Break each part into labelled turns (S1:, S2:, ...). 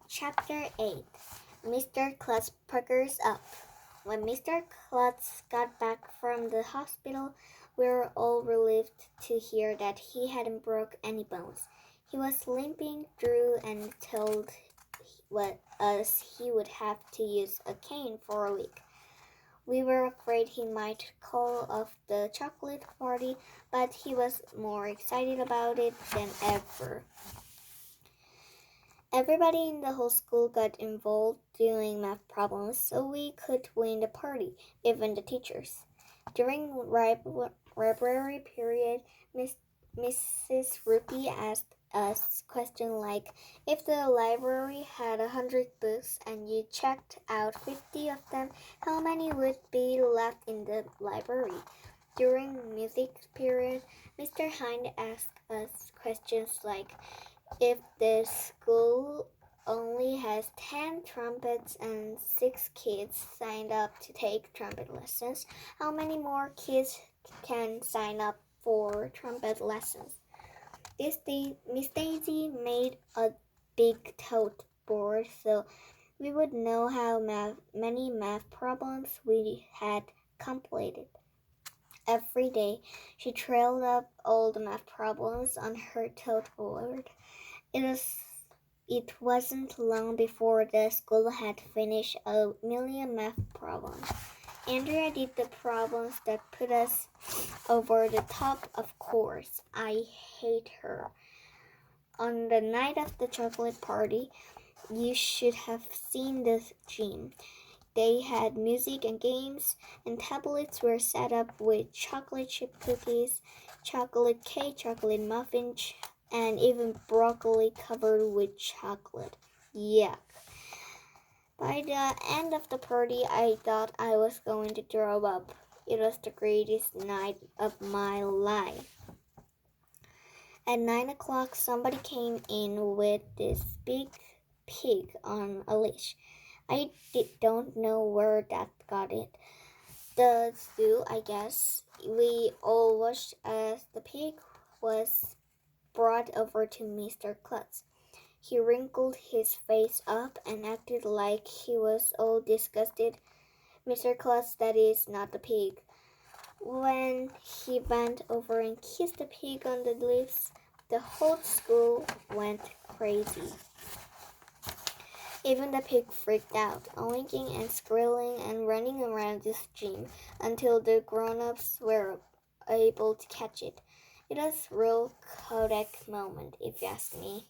S1: Chapter 8. Mr. Klutz puckers up. When Mr. Klutz got back from the hospital, we were all relieved to hear that he hadn't broke any bones. He was limping through and told us he would have to use a cane for a week. We were afraid he might call off the chocolate party, but he was more excited about it than ever. Everybody in the whole school got involved doing math problems so we could win the party, even the teachers. During library period, Mrs. Rupi asked us questions like, if the library had 100 books and you checked out 50 of them, how many would be left in the library? During music period, Mr. Hind asked us questions like, if the school only has 10 trumpets and 6 kids signed up to take trumpet lessons, how many more kids can sign up for trumpet lessons? Miss Daisy made a big tote board so we would know how many math problems we had completed. Every day, she trailed up all the math problems on her tote board. It wasn't long before the school had finished 1,000,000 math problems. Andrea did the problems that put us over the top, of course. I hate her. On the night of the chocolate party, you should have seen the gym. They had music and games, and tablets were set up with chocolate chip cookies, chocolate cake, chocolate muffins, and even broccoli covered with chocolate. Yuck. By the end of the party, I thought I was going to throw up. It was the greatest night of my life. At 9 o'clock, somebody came in with this big pig on a leash. I don't know where that got it. The zoo, I guess. We all watched as the pig was brought over to Mr. Klutz. He wrinkled his face up and acted like he was all disgusted. Mr. Klutz, that is not the pig. When he bent over and kissed the pig on the lips, the whole school went crazy. Even the pig freaked out, oinking and squealing and running around the gym until the grown-ups were able to catch it. It was a real Kodak moment, if you ask me.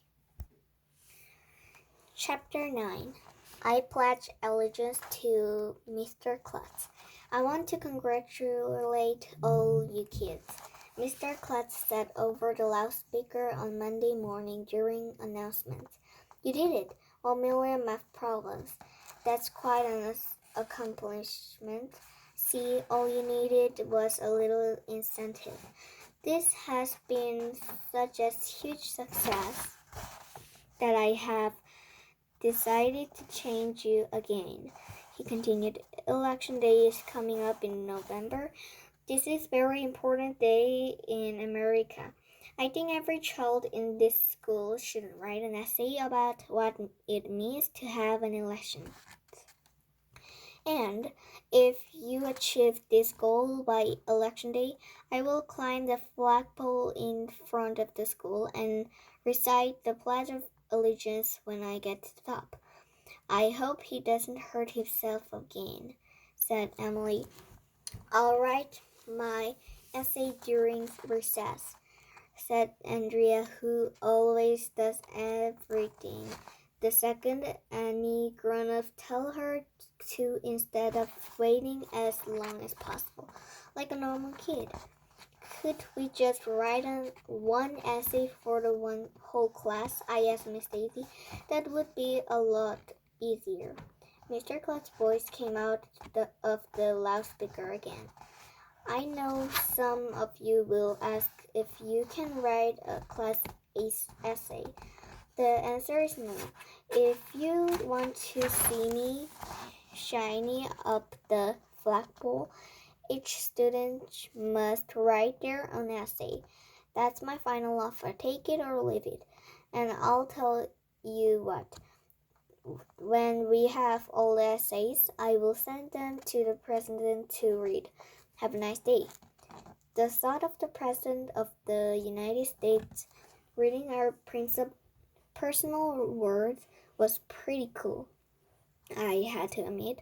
S1: Chapter 9. I pledge allegiance to Mr. Klutz. I want to congratulate all you kids. Mr. Klutz said over the loudspeaker on Monday morning during announcements. You did it! 1,000,000 math problems. That's quite an accomplishment. See, all you needed was a little incentive. This has been such a huge success that I have decided to change you again. He continued, Election Day is coming up in November. This is a very important day in America. I think every child in this school should write an essay about what it means to have an election. And if you achieve this goal by election day, I will climb the flagpole in front of the school and recite the Pledge of Allegiance when I get to the top. I hope he doesn't hurt himself again, said Emily. I'll write my essay during recess, said Andrea, who always does everything the second any grown-up tell her to instead of waiting as long as possible, like a normal kid. Could we just write one essay for the whole class? I asked Miss Daisy. That would be a lot easier. Mr. Klutz's voice came out of the loudspeaker again. I know some of you will ask if you can write a class essay. The answer is no. If you want to see me shiny up the flagpole, each student must write their own essay. That's my final offer. Take it or leave it. And I'll tell you what. when we have all the essays, I will send them to the president to read. Have a nice day." The thought of the President of the United States reading our personal words was pretty cool, I had to admit.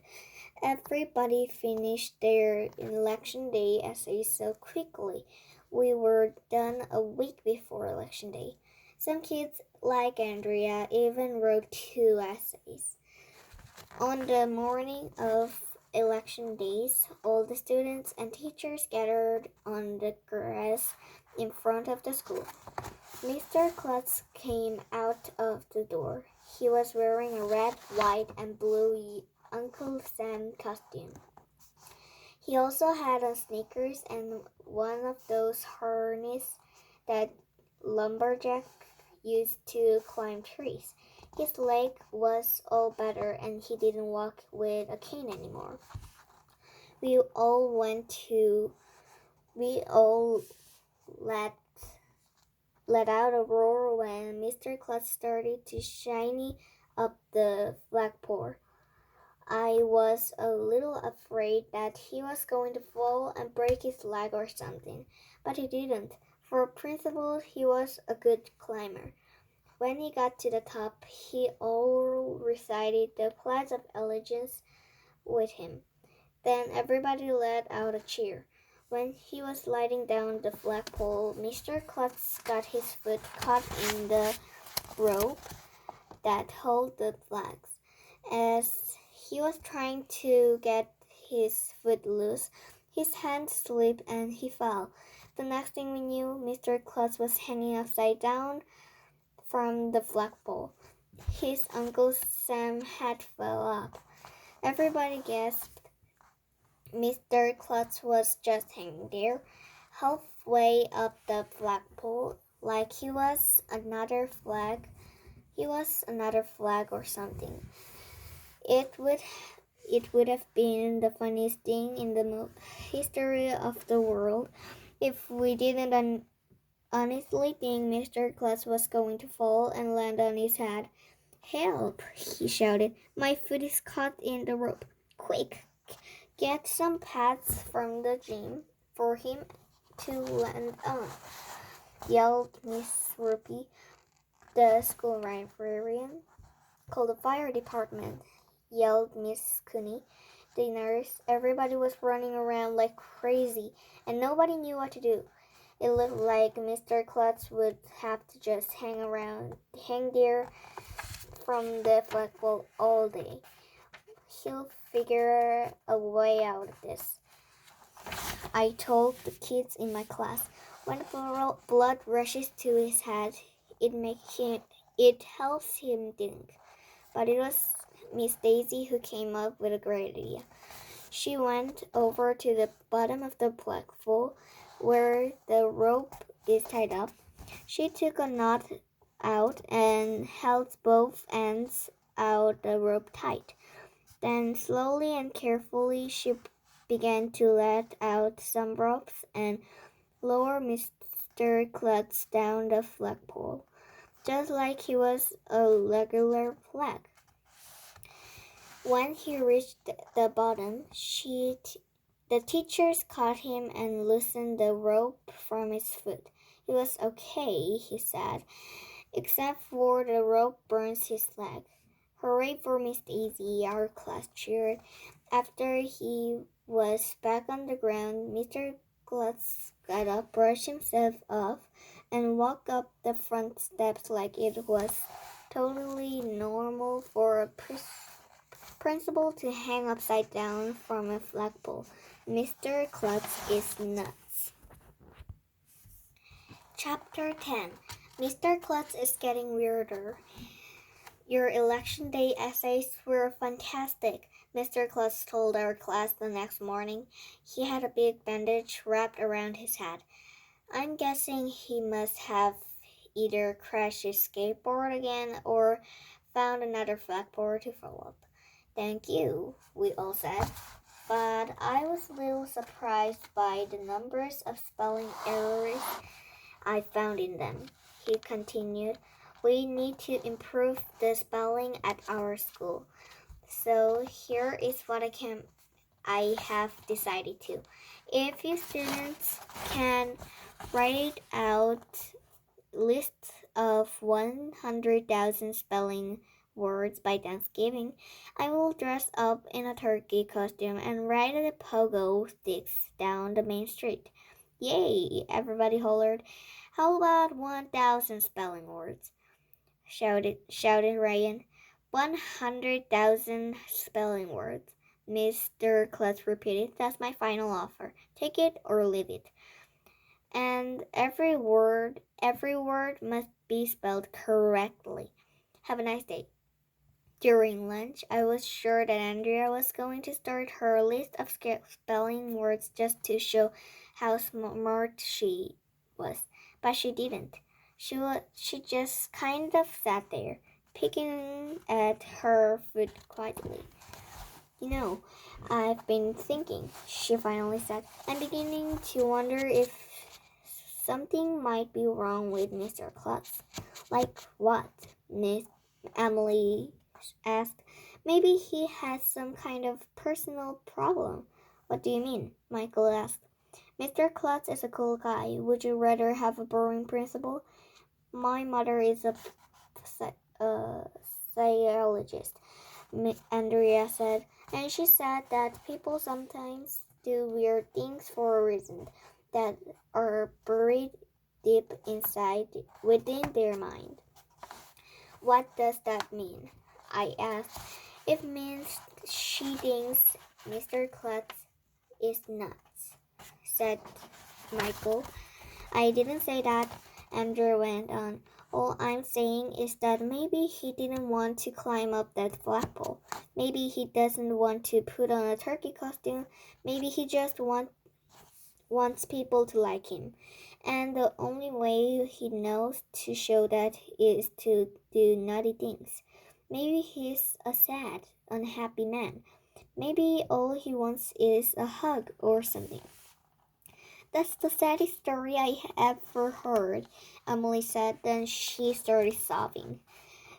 S1: Everybody finished their election day essays so quickly. We were done a week before election day. Some kids, like Andrea, even wrote 2 essays. On the morning of election days, all the students and teachers gathered on the grass in front of the school. Mr. Klutz came out of the door. He was wearing a red, white, and blue Uncle Sam costume. He also had on sneakers and one of those harnesses that lumberjacks used to climb trees. His leg was all better and he didn't walk with a cane anymore. We all let out a roar when Mr. Klutz started to shiny up the flagpole. I was a little afraid that he was going to fall and break his leg or something, but he didn't. For principle, he was a good climber. When he got to the top, he all recited the Pledge of Allegiance with him. Then everybody let out a cheer. When he was sliding down the flagpole, Mr. Klutz got his foot caught in the rope that held the flags. As he was trying to get his foot loose, his hand slipped and he fell. The next thing we knew, Mr. Klutz was hanging upside down from the flagpole. His Uncle Sam hat fell up. Everybody gasped. Mr. Klutz was just hanging there, halfway up the flagpole, like he was another flag. He was another flag or something. It would have been the funniest thing in the history of the world if we didn't honestly think Mr. Klutz was going to fall and land on his head. "Help!" he shouted. "My foot is caught in the rope. Quick, get some pads from the gym for him to land on," yelled Miss Ruppy, the school librarian. "Call the fire department," yelled Miss Cooney, the nurse. Everybody was running around like crazy, and nobody knew what to do. It looked like Mr. Klutz would have to just hang there from the flagpole all day. He'll figure a way out of this, I told the kids in my class. When blood rushes to his head, it helps him think. But it was Miss Daisy who came up with a great idea. She went over to the bottom of the flagpole where the rope is tied up. She took a knot out and held both ends out the rope tight. Then slowly and carefully she began to let out some ropes and lower Mr. Klutz down the flagpole, just like he was a regular flag. When he reached the bottom, the teachers caught him and loosened the rope from his foot. "It was okay," he said, "except for the rope burns his leg." "Hooray for Miss Daisy," our class cheered. After he was back on the ground, Mr. Klutz got up, brushed himself off, and walked up the front steps like it was totally normal for a principal to hang upside down from a flagpole. Mr. Klutz is nuts. Chapter 10. Mr. Klutz is getting weirder. "Your election day essays were fantastic," Mr. Klutz told our class the next morning. He had a big bandage wrapped around his head. I'm guessing he must have either crashed his skateboard again or found another flagpole to fall up. "Thank you," we all said. But I was a little surprised by the numbers of spelling errors I found in them, he continued. We need to improve the spelling at our school. So here is what I have decided to. If you students can write out list of 100,000 spelling words by Thanksgiving, I will dress up in a turkey costume and ride the pogo sticks down the main street. Yay! Everybody hollered. How about 1,000 spelling words? Shouted Ryan. 100,000 spelling words. Mr. Klutz repeated. That's my final offer. Take it or leave it. And every word must be spelled correctly. Have a nice day. During lunch, I was sure that Andrea was going to start her list of spelling words just to show how smart she was, but she didn't. She just kind of sat there, picking at her food quietly. You know, I've been thinking, she finally said. I'm beginning to wonder if something might be wrong with Mr. Klutz. Like what? Miss Emily asked. Maybe he has some kind of personal problem. What do you mean? Michael asked. Mr. Klutz is a cool guy. Would you rather have a boring principal? My mother is a psychologist, Andrea said, and she said that people sometimes do weird things for a reason that are buried deep inside within their mind. What does that mean? I asked. It means she thinks Mr. Klutz is nuts, said Michael. I didn't say that, Andrew went on. All I'm saying is that maybe he didn't want to climb up that flagpole. Maybe he doesn't want to put on a turkey costume. Maybe he just wants people to like him. And the only way he knows to show that is to do naughty things. Maybe he's a sad, unhappy man. Maybe all he wants is a hug or something. That's the saddest story I ever heard, Emily said. Then she started sobbing.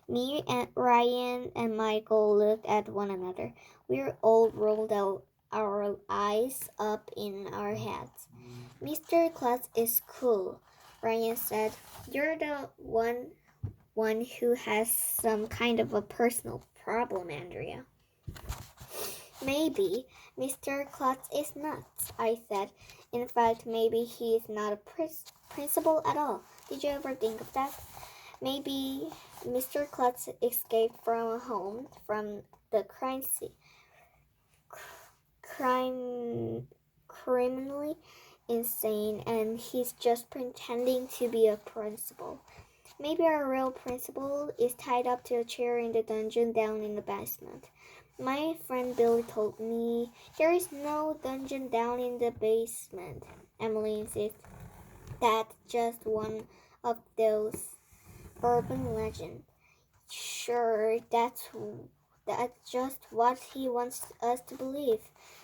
S1: Me and Ryan and Michael looked at one another. We all rolled our eyes up in our heads. Mr. Klutz is cool, Ryan said. You're the one who has some kind of a personal problem, Andrea. Maybe Mr. Klutz is nuts, I said. In fact, maybe he is not a principal at all. Did you ever think of that? Maybe Mr. Klutz escaped from home from the crime scene. Criminally insane, and he's just pretending to be a principal. Maybe our real principal is tied up to a chair in the dungeon down in the basement. My friend Billy told me there is no dungeon down in the basement, Emily insisted. That's just one of those urban legends. Sure, that's just what he wants us to believe,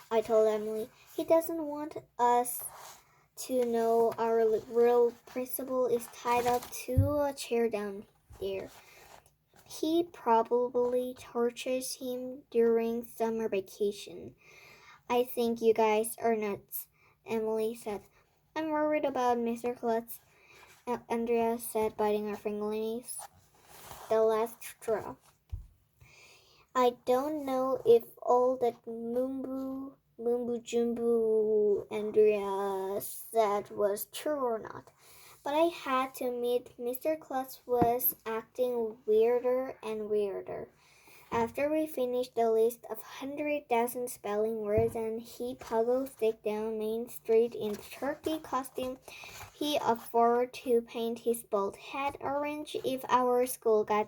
S1: I told Emily. He doesn't want us to know our real principal is tied up to a chair down there. He probably tortures him during summer vacation. I think you guys are nuts, Emily said. I'm worried about Mr. Klutz, Andrea said, biting her fingernails. The last straw. I don't know if all that mumbo jumbo Andrea said was true or not, but I had to admit Mr. Klutz was acting weirder and weirder. After we finished the list of 100,000 spelling words and he pogo stick down Main Street in turkey costume, he offered to paint his bald head orange if our school got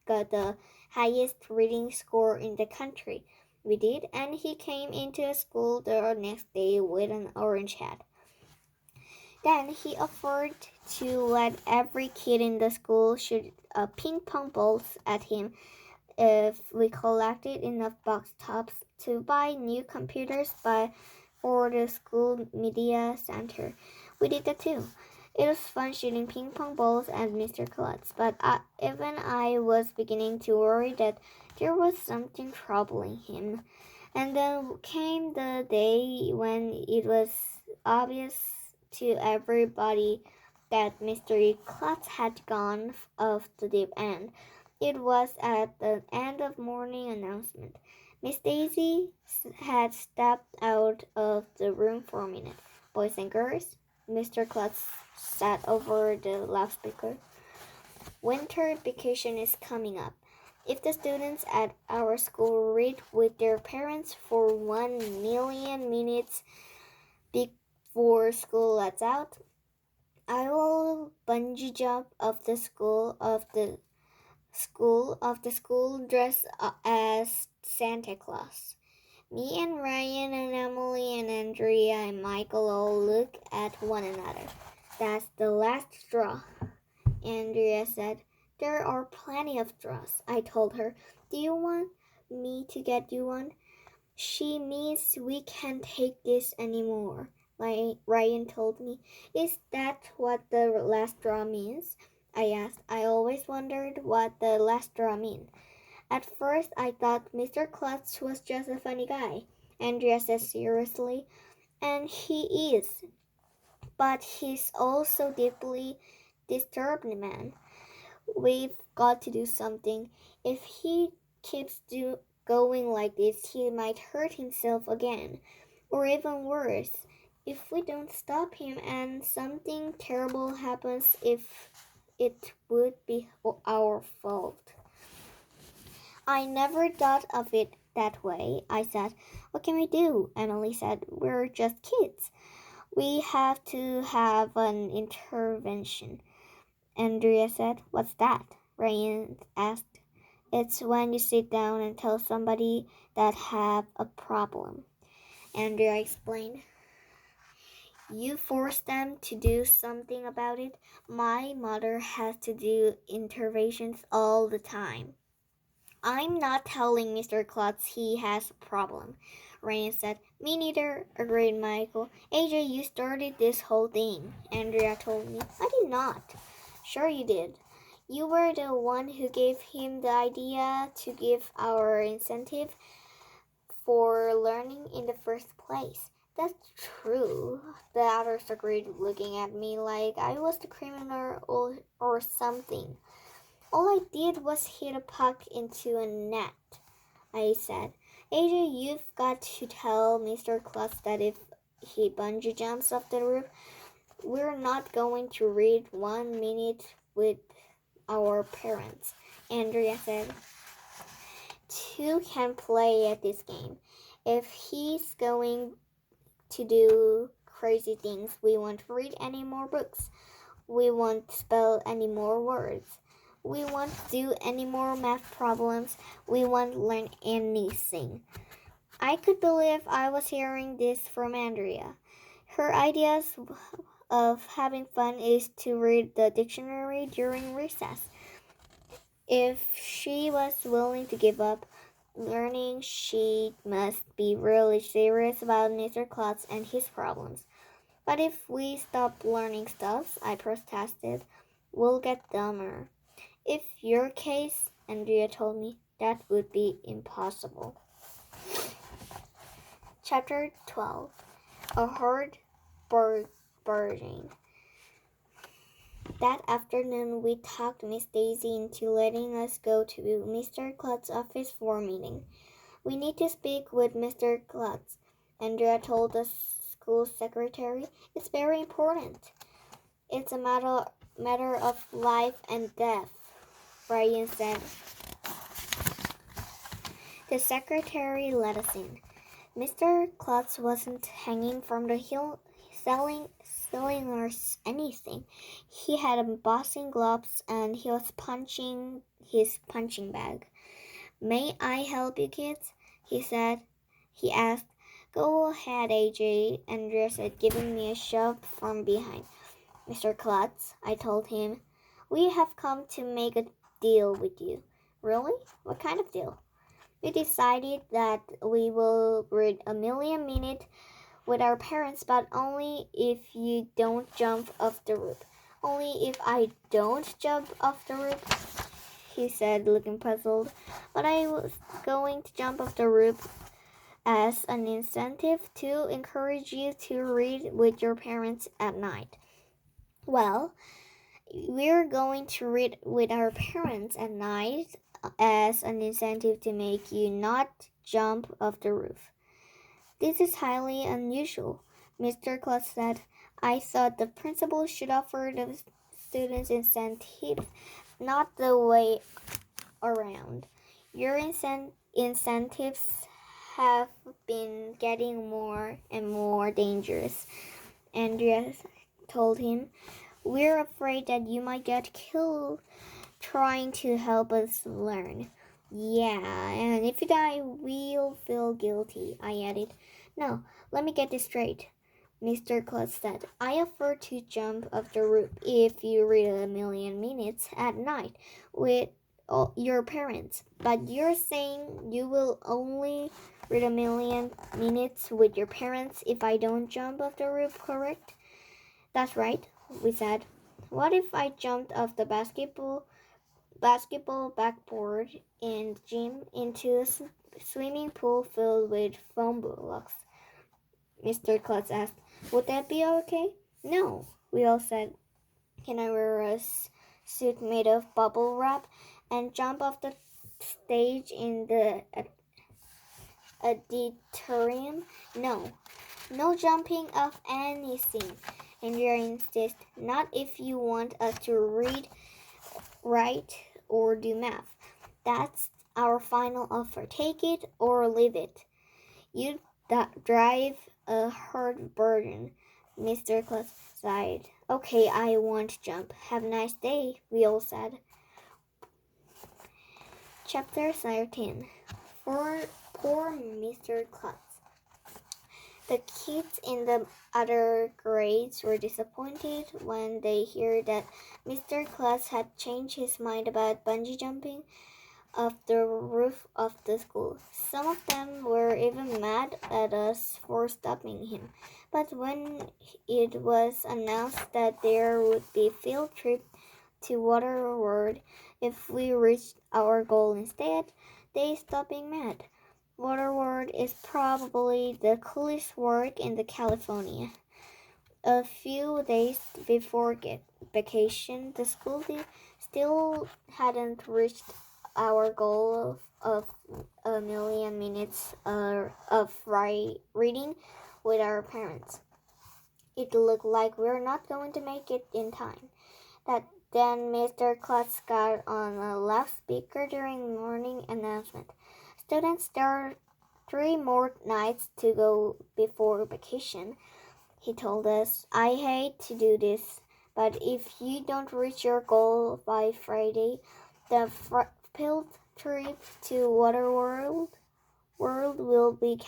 S1: the highest reading score in the country. We did, and he came into school the next day with an orange hat. Then he offered to let every kid in the school shoot ping pong balls at him if we collected enough box tops to buy new computers for the school media center. We did that too. It was fun shooting ping pong balls at Mr. Klutz, but even I was beginning to worry that there was something troubling him. And then came the day when it was obvious to everybody that Mr. Klutz had gone off the deep end. It was at the end of morning announcement. Miss Daisy had stepped out of the room for a minute. Boys and girls, Mr. Klutz sat over the loudspeaker. Winter vacation is coming up. If the students at our school read with their parents for 1,000,000 minutes before school lets out, I will bungee jump off the school dressed as Santa Claus. Me and Ryan and Emily and Andrea and Michael all look at one another. That's the last straw, Andrea said. There are plenty of straws, I told her. Do you want me to get you one? She means we can't take this anymore, Ryan told me. Is that what the last straw means? I asked. I always wondered what the last straw meant. At first, I thought Mr. Klutz was just a funny guy, Andrea said seriously, and he is. But he's also deeply disturbed man. We've got to do something. If he keeps going like this, he might hurt himself again. Or even worse, if we don't stop him and something terrible happens, it would be our fault. I never thought of it that way, I said. What can we do? Emily said. We're just kids. We have to have an intervention. Andrea said. What's that? Ryan asked. It's when you sit down and tell somebody that have a problem. Andrea explained. You force them to do something about it. My mother has to do interventions all the time. I'm not telling Mr. Klutz he has a problem, Ryan said. Me neither, agreed Michael. AJ, you started this whole thing, Andrea told me. I did not. Sure you did. You were the one who gave him the idea to give our incentive for learning in the first place. That's true, the others agreed, looking at me like I was the criminal or something. All I did was hit a puck into a net, I said. AJ, you've got to tell Mr. Klutz that if he bungee jumps off the roof, we're not going to read 1 minute with our parents, Andrea said. Two can play at this game. If he's going to do crazy things, we won't read any more books. We won't spell any more words. We won't do any more math problems. We won't learn anything. I could believe I was hearing this from Andrea. Her ideas of having fun is to read the dictionary during recess. If she was willing to give up learning, she must be really serious about Mr. Klutz and his problems. But if we stop learning stuff, I protested, we'll get dumber. If your case, Andrea told me, that would be impossible. Chapter 12. A hard bargain. That afternoon, we talked Miss Daisy into letting us go to Mr. Klutz's office for a meeting. We need to speak with Mr. Klutz, Andrea told the school secretary. It's very important. It's a matter of life and death, Ryan said. The secretary let us in. Mr. Klutz wasn't hanging from the hill selling or anything. He had boxing gloves and he was punching his punching bag. May I help you kids? He said. He asked. Go ahead, AJ, Andrea said, giving me a shove from behind. Mr. Klutz, I told him, we have come to make a deal with you. Really? What kind of deal? We decided that we will read 1,000,000 minutes with our parents, but only if you don't jump off the roof. Only if I don't jump off the roof, he said, looking puzzled. But I was going to jump off the roof as an incentive to encourage you to read with your parents at night. Well, we're going to read with our parents at night as an incentive to make you not jump off the roof. This is highly unusual, Mr. Klutz said. I thought the principal should offer the students incentives, not the way around. Your incentives have been getting more and more dangerous, Andrea told him. We're afraid that you might get killed trying to help us learn. Yeah, and if you die, we'll feel guilty, I added. No, let me get this straight, Mr. Klutz said. I offer to jump off the roof if you read a million minutes at night with your parents. But you're saying you will only read a million minutes with your parents if I don't jump off the roof, correct? That's right, we said. What if I jumped off the basketball backboard in the gym into a swimming pool filled with foam blocks? Mr. Klutz asked. Would that be okay? No, we all said. Can I wear a suit made of bubble wrap and jump off the stage in the auditorium? No. No jumping off anything. And you insist, not if you want us to read, write, or do math. That's our final offer. Take it or leave it. You drive a hard burden, Mr. Klutz sighed. Okay, I won't jump. Have a nice day, we all said. Chapter 13. For poor Mr. Klutz. The kids in the other grades were disappointed when they heard that Mr. Klutz had changed his mind about bungee jumping off the roof of the school. Some of them were even mad at us for stopping him. But when it was announced that there would be a field trip to Waterworld if we reached our goal instead, they stopped being mad. Waterworld is probably the coolest work in California. A few days before vacation, the school still hadn't reached our goal of a million minutes of reading with our parents. It looked like we're not going to make it in time. Then Mr. Klutz got on a loudspeaker during morning announcement. Students, there are 3 more nights to go before vacation, he told us. I hate to do this, but if you don't reach your goal by Friday, the field trip to Waterworld will be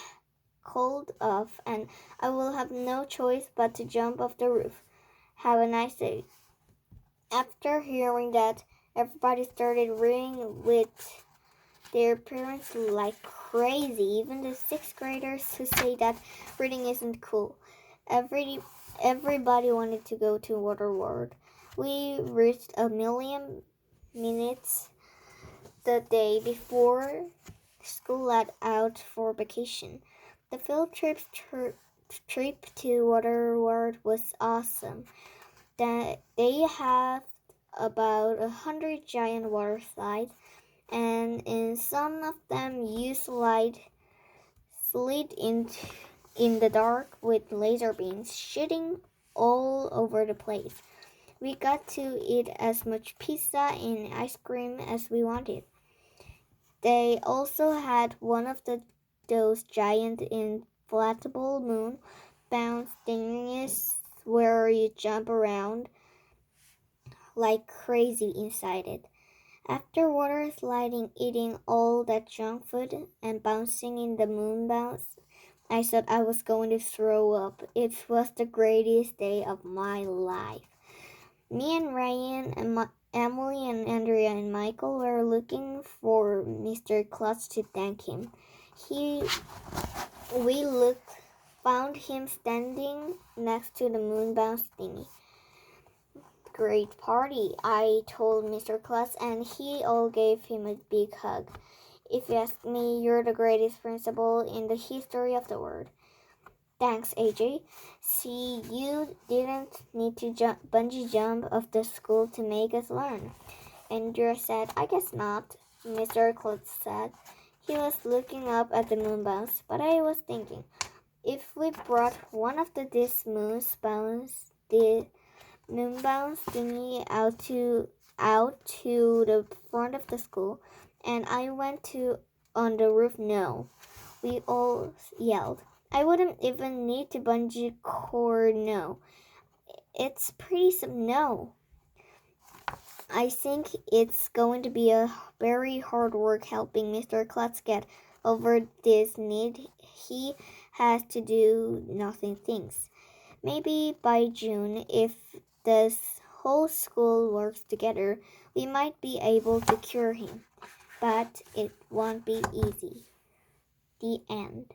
S1: called off, and I will have no choice but to jump off the roof. Have a nice day. After hearing that, everybody started reading with their parents like crazy, even the 6th graders who say that reading isn't cool. Everybody wanted to go to Waterworld. We reached a million minutes the day before school let out for vacation. The field trip to Waterworld was awesome. They have about 100 giant water slides, and in some of them you slid in the dark with laser beams shooting all over the place. We got to eat as much pizza and ice cream as we wanted. They also had one of those giant inflatable moon bounce thingies where you jump around like crazy inside it. After water sliding, eating all that junk food, and bouncing in the moon bounce, I thought I was going to throw up. It was the greatest day of my life. Me and Ryan and Emily and Andrea and Michael were looking for Mr. Klutz to thank him. We looked found him standing next to the moonbound thingy. Great party, I told Mr. Klutz, and he all gave him a big hug. If you ask me, you're the greatest principal in the history of the world. Thanks, AJ. See, you didn't need to bungee jump off the school to make us learn. Andrew said, I guess not, Mr. Klutz said. He was looking up at the moonbounce, but I was thinking, if we brought one of this moonbounce thingy out to the front of the school, and I went to on the roof, no, we all yelled. I wouldn't even need to bungee cord, no. It's pretty no. I think it's going to be a very hard work helping Mr. Klutz get over this need he has to do nothing things. Maybe by June, if the whole school works together, we might be able to cure him. But it won't be easy. The end.